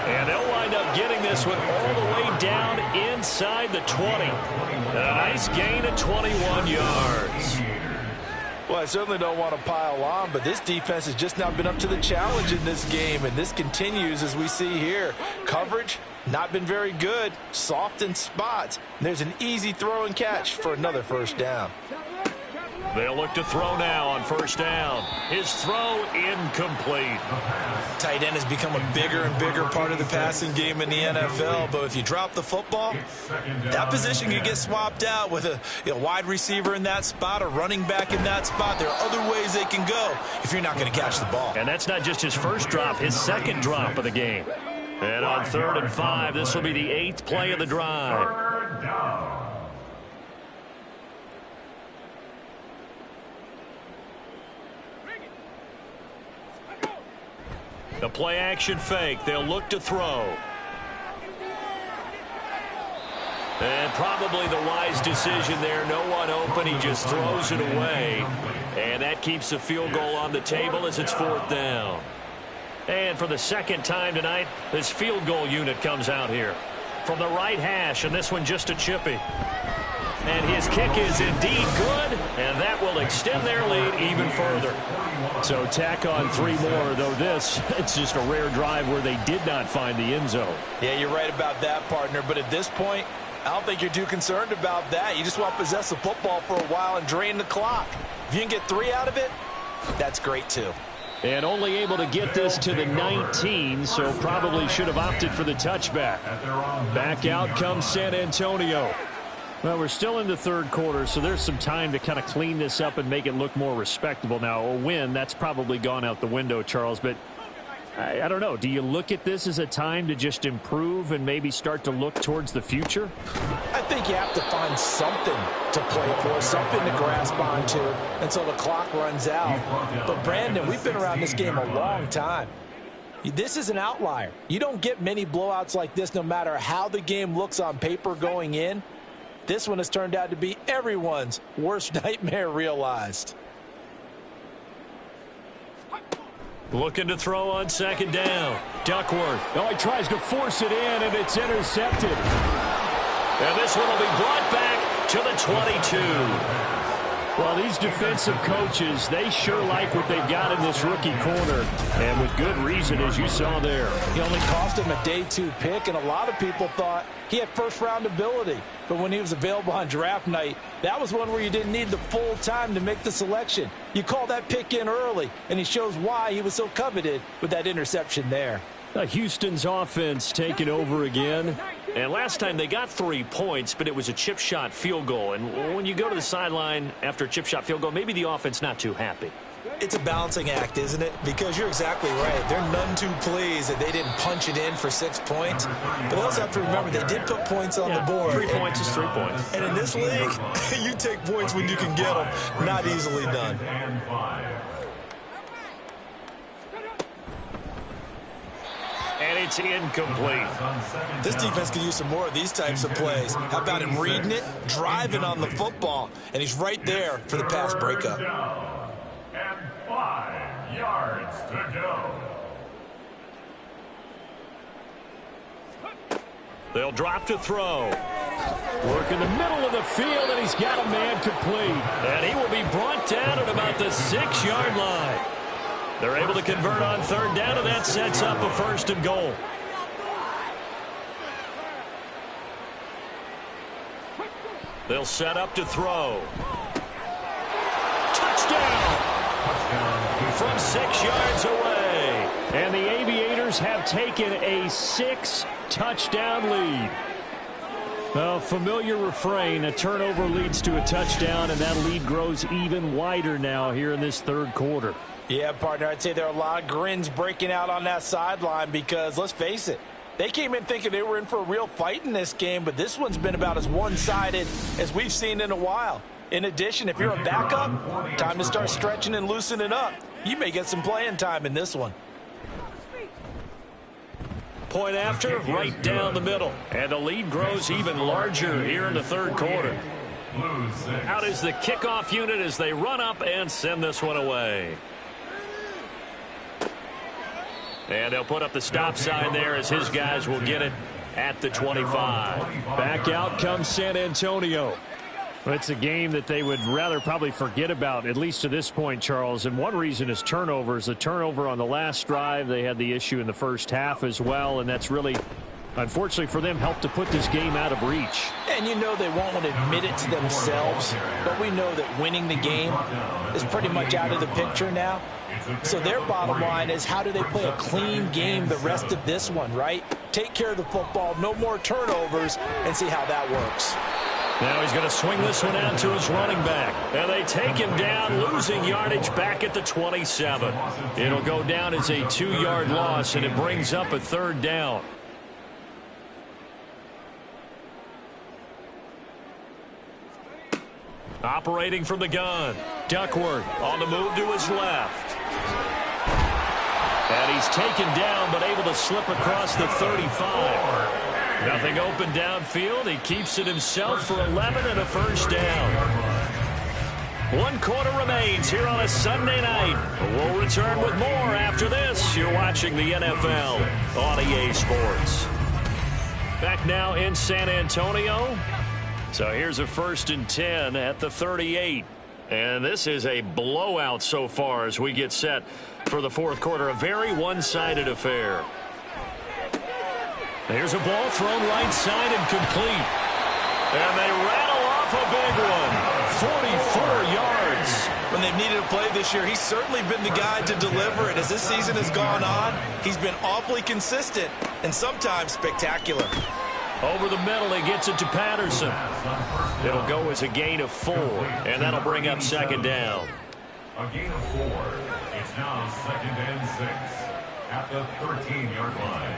[SPEAKER 1] And they'll wind up getting this one all the way down inside the 20. And a nice gain of 21 yards.
[SPEAKER 2] Well, I certainly don't want to pile on, but this defense has just not been up to the challenge in this game, and this continues as we see here. Coverage, not been very good, soft in spots. There's an easy throw and catch for another first down.
[SPEAKER 1] They'll look to throw now on first down. His throw incomplete.
[SPEAKER 2] Tight end has become a bigger and bigger part of the passing game in the NFL, but if you drop the football, that position can get swapped out with a wide receiver in that spot, a running back in that spot. There are other ways they can go if you're not going to catch the ball.
[SPEAKER 1] And that's not just his first drop, his 2nd drop of the game. And on 3rd and 5, this will be the 8th play of the drive.
[SPEAKER 4] 3rd down.
[SPEAKER 1] The play action fake. They'll look to throw. And probably the wise decision there. No one open. He just throws it away. And that keeps the field goal on the table as it's 4th down. And for the second time tonight, this field goal unit comes out here. From the right hash, and this one just a chippy. And his kick is indeed good, and that will extend their lead even further.
[SPEAKER 3] So tack on 3 more, though this, it's just a rare drive where they did not find the end zone.
[SPEAKER 2] Yeah, you're right about that, partner. But at this point, I don't think you're too concerned about that. You just want to possess the football for a while and drain the clock. If you can get 3 out of it, that's great too.
[SPEAKER 3] And only able to get this to the 19, so probably should have opted for the touchback. Back out comes San Antonio. Well, we're still in the 3rd quarter, so there's some time to kind of clean this up and make it look more respectable. Now, a win, that's probably gone out the window, Charles, but I don't know. Do you look at this as a time to just improve and maybe start to look towards the future?
[SPEAKER 2] I think you have to find something to play for, something to grasp onto until the clock runs out. But, Brandon, we've been around this game a long time. This is an outlier. You don't get many blowouts like this no matter how the game looks on paper going in. This one has turned out to be everyone's worst nightmare realized.
[SPEAKER 1] Looking to throw on 2nd down. Duckworth.
[SPEAKER 3] Oh, he tries to force it in, and it's intercepted.
[SPEAKER 1] And this one will be brought back to the 22.
[SPEAKER 3] Well, these defensive coaches, they sure like what they've got in this rookie corner, and with good reason, as you saw there.
[SPEAKER 2] He only cost him a day 2 pick, and a lot of people thought he had first-round ability. But when he was available on draft night, that was one where you didn't need the full time to make the selection. You call that pick in early, and he shows why he was so coveted with that interception there.
[SPEAKER 3] Houston's offense taking over again.
[SPEAKER 1] And last time they got 3 points, but it was a chip shot field goal. And when you go to the sideline after a chip shot field goal, maybe the offense not too happy.
[SPEAKER 2] It's a balancing act, isn't it? Because you're exactly right. They're none too pleased that they didn't punch it in for 6 points. But they also have to remember they did put points on the board.
[SPEAKER 1] 3 points is 3 points.
[SPEAKER 2] And in this league, you take points when you can get them. Not easily done.
[SPEAKER 1] And it's incomplete.
[SPEAKER 2] This defense could use some more of these types of plays. How about him reading it, driving on the football, and he's right there for the pass breakup.
[SPEAKER 4] And 5 yards to go.
[SPEAKER 1] They'll drop to throw.
[SPEAKER 3] Work in the middle of the field, and he's got a man complete.
[SPEAKER 1] And he will be brought down at about the 6-yard line. They're able to convert on 3rd down, and that sets up a 1st and goal. They'll set up to throw. Touchdown! From 6 yards away.
[SPEAKER 3] And the Aviators have taken a 6-touchdown lead. A familiar refrain, a turnover leads to a touchdown, and that lead grows even wider now here in this 3rd quarter.
[SPEAKER 2] Yeah, partner, I'd say there are a lot of grins breaking out on that sideline because, let's face it, they came in thinking they were in for a real fight in this game, but this one's been about as one-sided as we've seen in a while. In addition, if you're a backup, time to start stretching and loosening up. You may get some playing time in this one.
[SPEAKER 1] Point after, right down the middle. And the lead grows even larger here in the 3rd quarter. Out is the kickoff unit as they run up and send this one away. And they'll put up the stop sign there as his guys will get it at the 25.
[SPEAKER 3] Back out comes San Antonio. Well, it's a game that they would rather probably forget about, at least to this point, Charles. And one reason is turnovers. A turnover on the last drive. They had the issue in the first half as well, and that's really, unfortunately for them, helped to put this game out of reach.
[SPEAKER 2] And you know they won't want to admit it to themselves, but we know that winning the game is pretty much out of the picture now. So their bottom line is, how do they play a clean game the rest of this one, right? Take care of the football, no more turnovers, and see how that works.
[SPEAKER 1] Now he's going to swing this one out to his running back. And they take him down, losing yardage back at the 27. It'll go down as a 2-yard loss, and it brings up a 3rd down. Operating from the gun, Duckworth on the move to his left.
[SPEAKER 3] And he's taken down, but able to slip across the 35. Nothing open downfield. He keeps it himself for 11 and a first down. 1 quarter remains here on a Sunday night. We'll return with more after this. You're watching the NFL on EA Sports. Back now in San Antonio. So here's a 1st and 10 at the 38. And this is a blowout so far as we get set for the 4th quarter. A very one-sided affair. There's a ball thrown right side and complete. And they rattle off a big one. 44 yards.
[SPEAKER 2] When they've needed a play this year, he's certainly been the guy to deliver it. As this season has gone on, he's been awfully consistent and sometimes spectacular.
[SPEAKER 3] Over the middle, he gets it to Patterson. It'll go as a gain of 4, and that'll bring up 2nd down.
[SPEAKER 4] A gain of 4. It's now 2nd and 6 at the 13-yard line.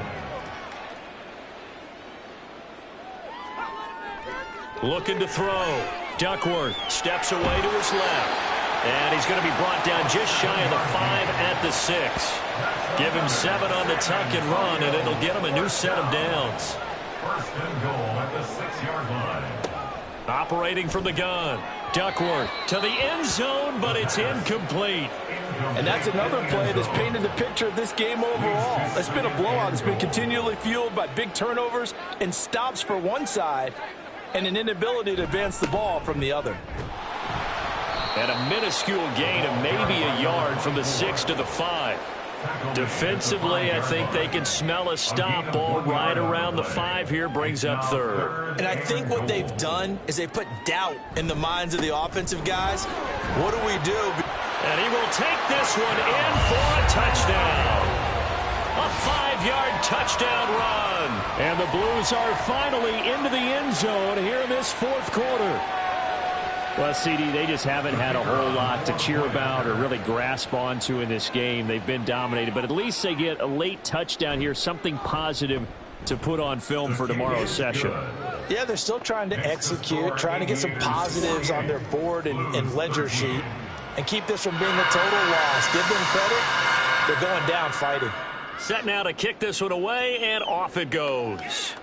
[SPEAKER 3] Looking to throw. Duckworth steps away to his left. And he's going to be brought down just shy of the 5 at the 6. Give him 7 on the tuck and run, and it'll get him a new set of downs.
[SPEAKER 4] 1st and goal at the 6-yard line.
[SPEAKER 3] Operating from the gun. Duckworth to the end zone, but it's incomplete.
[SPEAKER 2] And that's another play that's painted the picture of this game overall. It's been a blowout. It's been continually fueled by big turnovers and stops for one side and an inability to advance the ball from the other.
[SPEAKER 3] And a minuscule gain of maybe a yard from the 6 to the 5. Defensively, I think they can smell a stop. Ball right around the 5 here, brings up 3rd.
[SPEAKER 2] And I think what they've done is they put doubt in the minds of the offensive guys. What do we do?
[SPEAKER 3] And he will take this one in for a touchdown. A 5-yard touchdown run. And the Blues are finally into the end zone here in this 4th quarter. Well, CD, they just haven't had a whole lot to cheer about or really grasp onto in this game. They've been dominated, but at least they get a late touchdown here, something positive to put on film for tomorrow's session.
[SPEAKER 2] Yeah, they're still trying to execute, trying to get some positives on their board and ledger sheet and keep this from being a total loss. Give them credit. They're going down fighting.
[SPEAKER 3] Set now to kick this one away, and off it goes.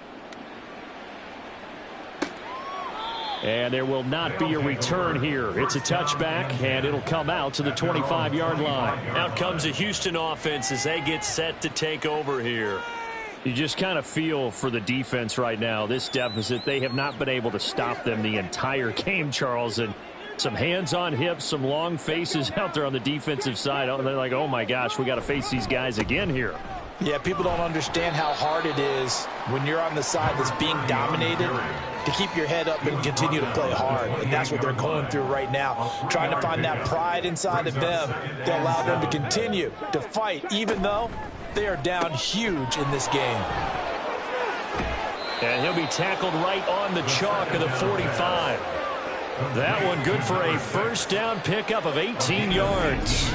[SPEAKER 3] And there will not be a return here. It's a touchback, and it'll come out to the 25-yard line. Out comes the Houston offense as they get set to take over here. You just kind of feel for the defense right now. This deficit, they have not been able to stop them the entire game, Charles. And some hands on hips, some long faces out there on the defensive side. They're like, oh, my gosh, we got to face these guys again here.
[SPEAKER 2] Yeah, people don't understand how hard it is when you're on the side that's being dominated to keep your head up and continue to play hard. And that's what they're going through right now, trying to find that pride inside of them to allow them to continue to fight, even though they are down huge in this game.
[SPEAKER 3] And he'll be tackled right on the chalk of the 45. That one good for a first down pickup of 18 yards.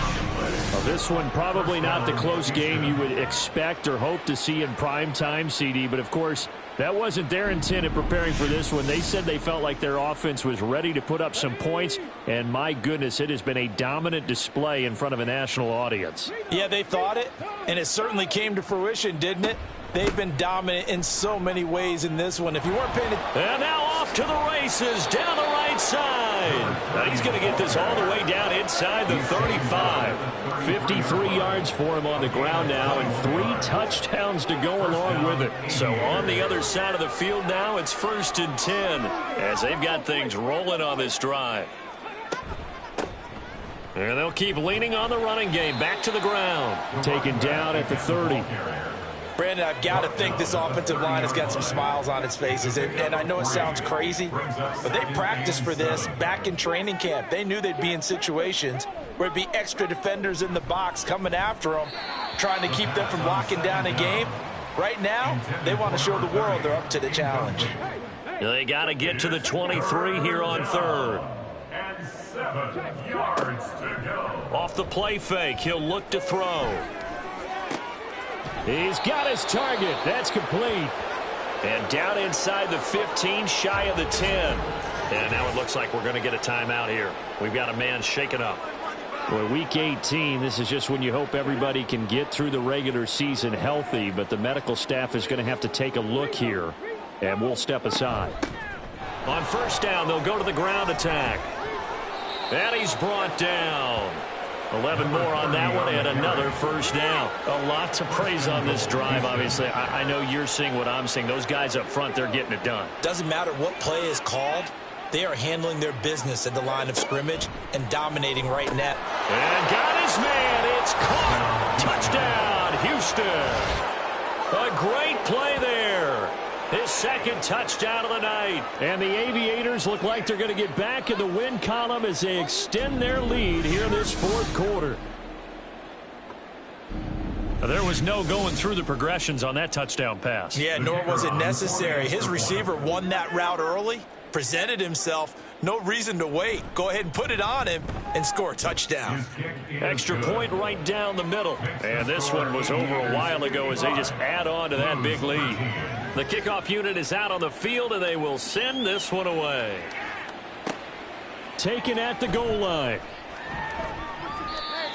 [SPEAKER 3] Well, this one probably not the close game you would expect or hope to see in prime time, CD. But, of course, that wasn't their intent in preparing for this one. They said they felt like their offense was ready to put up some points. And, my goodness, it has been a dominant display in front of a national audience.
[SPEAKER 2] Yeah, they thought it, and it certainly came to fruition, didn't it? They've been dominant in so many ways in this one. If you weren't paying attention.
[SPEAKER 3] And now off to the races down the right side. Now he's going to get this all the way down inside the 35. 53 yards for him on the ground now and 3 touchdowns to go along with it. So on the other side of the field now, it's 1st and 10 as they've got things rolling on this drive. And they'll keep leaning on the running game. Back to the ground. Taken down at the 30.
[SPEAKER 2] Brandon, I've got to think this offensive line has got some smiles on its faces. And I know it sounds crazy, but they practiced for this back in training camp. They knew they'd be in situations where it'd be extra defenders in the box coming after them, trying to keep them from locking down a game. Right now, they want to show the world they're up to the challenge.
[SPEAKER 3] They got to get to the 23 here on 3rd.
[SPEAKER 4] And 7 yards to go.
[SPEAKER 3] Off the play fake, he'll look to throw. He's got his target. That's complete. And down inside the 15, shy of the 10. And now it looks like we're going to get a timeout here. We've got a man shaken up. Well, week 18, this is just when you hope everybody can get through the regular season healthy, but the medical staff is going to have to take a look here, and we'll step aside.
[SPEAKER 1] On first down, they'll go to the ground attack. And he's brought down. 11 more on that one and another first down. A lot to praise on this drive, obviously. I know you're seeing what I'm seeing. Those guys up front, they're getting it done.
[SPEAKER 2] Doesn't matter what play is called. They are handling their business at the line of scrimmage and dominating right net.
[SPEAKER 1] And got his man. It's caught. Touchdown, Houston. A great play there. His second touchdown of the night.
[SPEAKER 3] And the Aviators look like they're going to get back in the win column as they extend their lead here in this fourth quarter.
[SPEAKER 1] There was no going through the progressions on that touchdown pass.
[SPEAKER 2] Yeah, nor was it necessary. His receiver won that route early, presented himself. No reason to wait. Go ahead and put it on him and score a touchdown.
[SPEAKER 1] Extra point right down the middle. And this one was over a while ago as they just add on to that big lead. The kickoff unit is out on the field, and they will send this one away.
[SPEAKER 3] Taken at the goal line.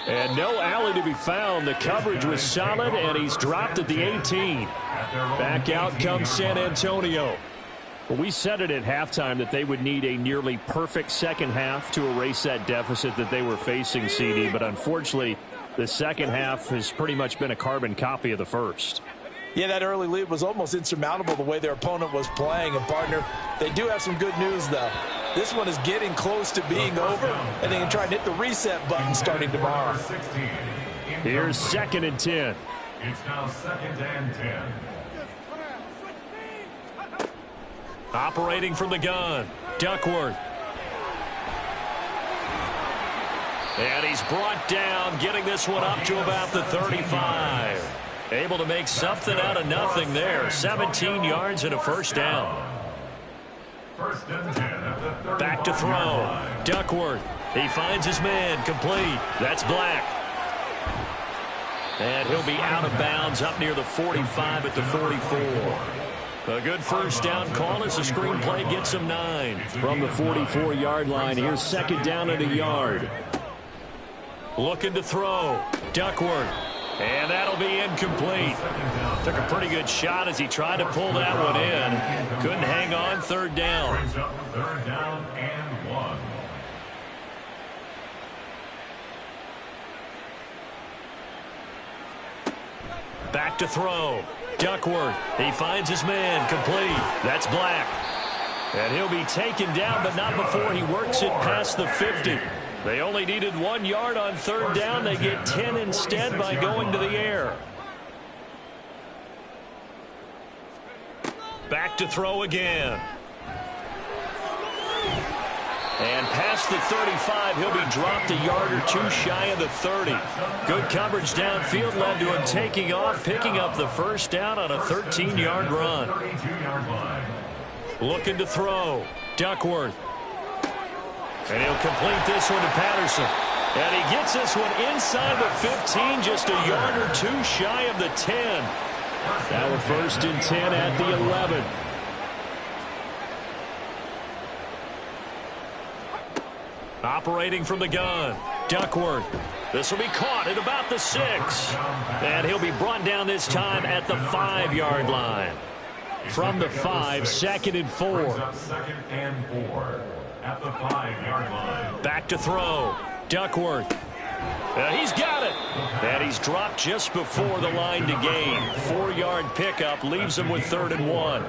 [SPEAKER 3] And no alley to be found. The coverage was solid, and he's dropped at the 18. Back out comes San Antonio. Well, we said it at halftime that they would need a nearly perfect second half to erase that deficit that they were facing, CD. But unfortunately, the second half has pretty much been a carbon copy of the first.
[SPEAKER 2] Yeah, that early lead was almost insurmountable the way their opponent was playing. And, partner, they do have some good news, though. This one is getting close to being over, and they can try and hit the reset button starting tomorrow.
[SPEAKER 3] Here's 2nd and 10.
[SPEAKER 4] It's now 2nd and 10.
[SPEAKER 1] Operating from the gun, Duckworth. And he's brought down, getting this one up to about the 35. Able to make something out of nothing there. 17 yards and a first down.
[SPEAKER 4] 1st and 10 at the 35.
[SPEAKER 1] Back to throw. Duckworth. He finds his man. Complete. That's Black. And he'll be out of bounds up near the 45 at the 44. A good first down call as the screenplay gets him 9.
[SPEAKER 3] From the 44-yard line, here's 2nd down at a yard.
[SPEAKER 1] Looking to throw. Duckworth. And that'll be incomplete. Took a pretty good shot as he tried to pull that one in. Couldn't hang on. 3rd down.
[SPEAKER 4] Brings up 3rd down and 1.
[SPEAKER 1] Back to throw. Duckworth. He finds his man. Complete. That's Black. And he'll be taken down, but not before he works it past the 50. They only needed 1 yard on 3rd down. They get 10 instead by going to the air. Back to throw again. And past the 35, he'll be dropped a yard or two shy of the 30. Good coverage downfield led to him taking off, picking up the first down on a 13-yard run.
[SPEAKER 4] 32-yard line.
[SPEAKER 1] Looking to throw. Duckworth. And he'll complete this one to Patterson. And he gets this one inside the 15, just a yard or two shy of the 10.
[SPEAKER 3] Now a 1st and 10 at the 11.
[SPEAKER 1] Operating from the gun, Duckworth. This will be caught at about the 6. And he'll be brought down this time at the 5-yard line. From the 5, 2nd and 4.
[SPEAKER 4] 2nd and 4 at the 5-yard line.
[SPEAKER 1] Back to throw, Duckworth. He's got it. And he's dropped just before the line to gain. 4-yard pickup leaves him with 3rd and 1.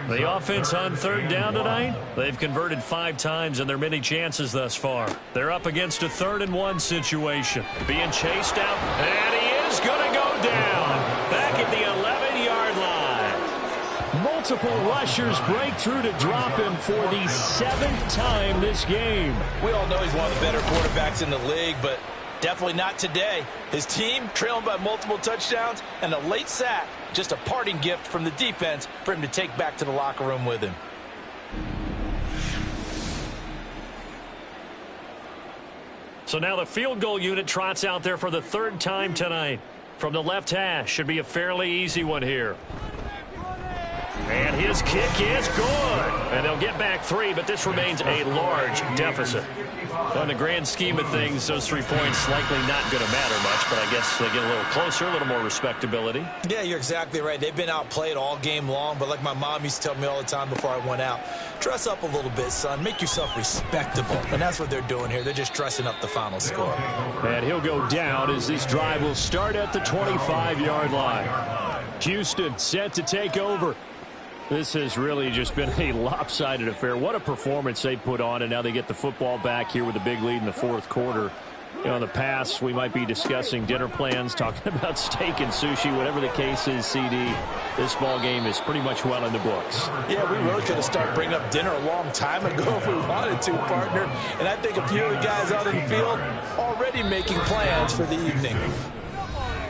[SPEAKER 1] The offense on 3rd down tonight, they've converted 5 times in their many chances thus far. They're up against a 3rd and 1 situation. Being chased out, and he is going to go down. Back at the 11-yard line.
[SPEAKER 3] Multiple rushers break through to drop him for the 7th time this game.
[SPEAKER 2] We all know he's one of the better quarterbacks in the league, but definitely not today. His team trailing by multiple touchdowns and a late sack. Just a parting gift from the defense for him to take back to the locker room with him.
[SPEAKER 1] So now the field goal unit trots out there for the 3rd time tonight. From the left hash, should be a fairly easy one here. And his kick is good. And they'll get back 3, but this remains a large deficit. On the grand scheme of things, those 3 points likely not going to matter much, but I guess they get a little closer, a little more respectability.
[SPEAKER 2] Yeah, you're exactly right. They've been outplayed all game long, but like my mom used to tell me all the time before I went out, dress up a little bit, son. Make yourself respectable. And that's what they're doing here. They're just dressing up the final score.
[SPEAKER 3] And he'll go down as this drive will start at the 25-yard line. Houston set to take over. This has really just been a lopsided affair. What a performance they put on, and now they get the football back here with a big lead in the fourth quarter. You know, in the past, we might be discussing dinner plans, talking about steak and sushi, whatever the case is, CD. This ball game is pretty much well in the books.
[SPEAKER 2] Yeah, we really could have started bringing up dinner a long time ago if we wanted to, partner. And I think a few of the guys out in the field already making plans for the evening.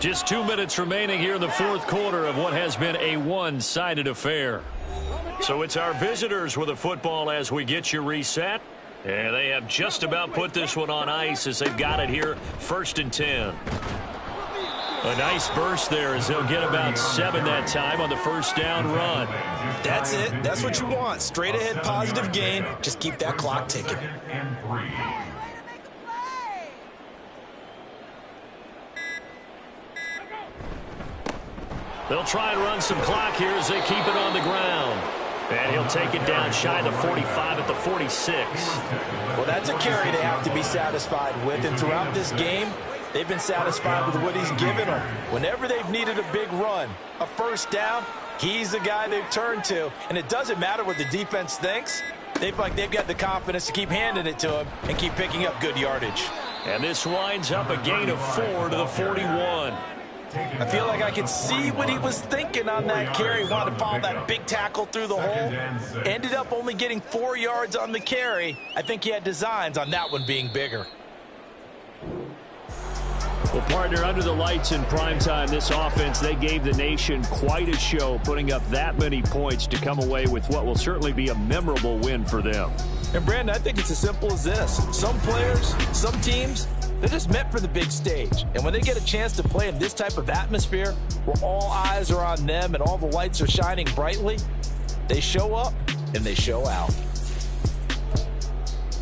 [SPEAKER 1] Just 2 minutes remaining here in the fourth quarter of what has been a one-sided affair. So it's our visitors with the football as we get you reset. And they have just about put this one on ice as they've got it here, 1st and 10. A nice burst there as they'll get about 7 that time on the first down run.
[SPEAKER 2] That's it. That's what you want. Straight ahead positive gain. Just keep that clock ticking.
[SPEAKER 1] They'll try and run some clock here as they keep it on the ground. And he'll take it down shy of the 45 at the 46.
[SPEAKER 2] Well, that's a carry they have to be satisfied with. And throughout this game, they've been satisfied with what he's given them. Whenever they've needed a big run, a first down, he's the guy they've turned to. And it doesn't matter what the defense thinks. They've got the confidence to keep handing it to him and keep picking up good yardage.
[SPEAKER 1] And this winds up a gain of 4 to the 41.
[SPEAKER 2] I feel like I can see what he was thinking on that carry. Wanted to follow that big tackle through the hole. Ended up only getting 4 yards on the carry. I think he had designs on that one being bigger.
[SPEAKER 3] Well, partner, under the lights in primetime, this offense, they gave the nation quite a show, putting up that many points to come away with what will certainly be a memorable win for them.
[SPEAKER 2] And, Brandon, I think it's as simple as this. Some players, some teams, they're just meant for the big stage. And when they get a chance to play in this type of atmosphere where all eyes are on them and all the lights are shining brightly, they show up and they show out.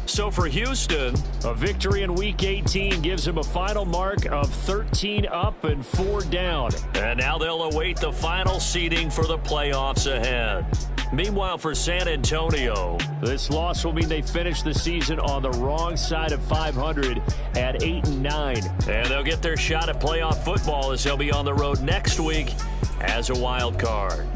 [SPEAKER 1] So for Houston,
[SPEAKER 3] a victory in Week 18 gives them a final mark of 13 up and 4 down.
[SPEAKER 1] And now they'll await the final seeding for the playoffs ahead. Meanwhile, for San Antonio,
[SPEAKER 3] this loss will mean they finish the season on the wrong side of 500 at 8-9.
[SPEAKER 1] And they'll get their shot at playoff football as they'll be on the road next week as a wild card.